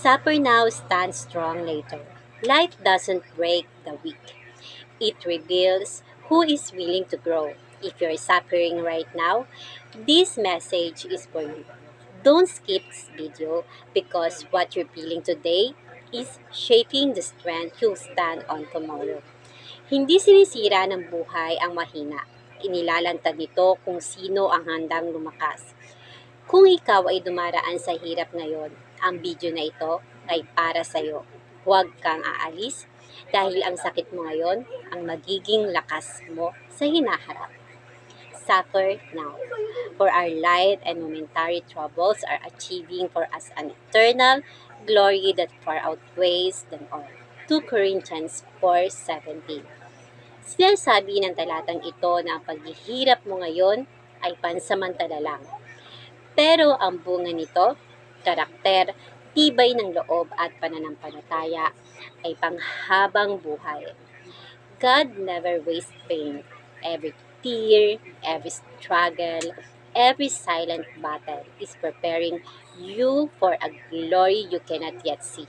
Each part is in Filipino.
Suffer now, stand strong later. Life doesn't break the weak. It reveals who is willing to grow. If you're suffering right now, this message is for you. Don't skip this video because what you're feeling today is shaping the strength you'll stand on tomorrow. Hindi sinisira ng buhay ang mahina. Inilalantad nito kung sino ang handang lumakas. Kung ikaw ay dumaraan sa hirap ngayon, ang video na ito ay para sa iyo. Huwag kang aalis dahil ang sakit mo ngayon ang magiging lakas mo sa hinaharap. Suffer now, for our light and momentary troubles are achieving for us an eternal glory that far outweighs them all. 2 Corinthians 4:17. Sinasabi ng talatang ito na ang paghihirap mo ngayon ay pansamantala lang. Pero ang bunga nito, karakter, tibay ng loob at pananampalataya ay panghabang buhay. God never wastes pain. Every tear, every struggle, every silent battle is preparing you for a glory you cannot yet see.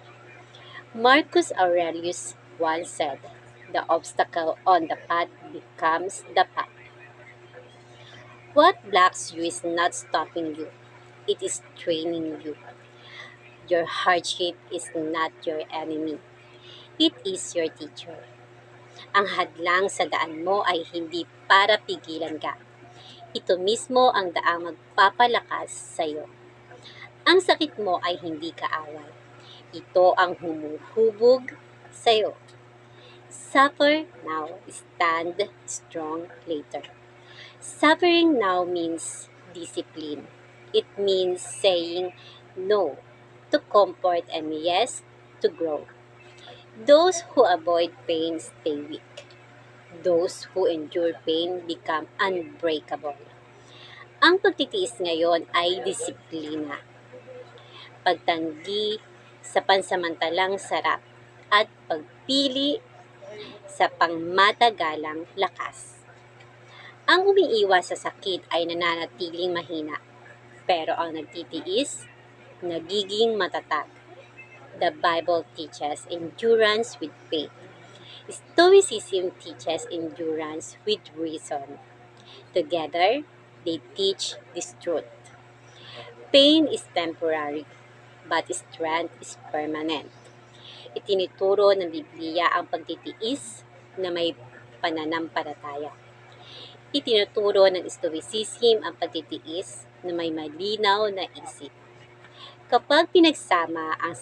Marcus Aurelius once said, "The obstacle on the path becomes the path." What blocks you is not stopping you, it is training you. Your hardship is not your enemy, it is your teacher. Ang hadlang sa daan mo ay hindi para pigilan ka. Ito mismo ang daang magpapalakas sa iyo. Ang sakit mo ay hindi kaaway. Ito ang humuhubog sa iyo. Suffer now, stand strong later. Suffering now means discipline. It means saying no to comfort and yes to grow. Those who avoid pain stay weak. Those who endure pain become unbreakable. Ang pagtitiis ngayon ay disiplina, pagtanggi sa pansamantalang sarap, at pagpili sa pangmatagalang lakas. Ang umiiwas sa sakit ay nananatiling mahina, pero ang nagtitiis, nagiging matatag. The Bible teaches endurance with faith. Stoicism teaches endurance with reason. Together, they teach this truth. Pain is temporary, but strength is permanent. Itinuturo ng Biblia ang pagtitiis na may pananampalataya. Itinuturo ng Stoicism ang pagtitiis na may malinaw na isip. Kapag pinagsama ang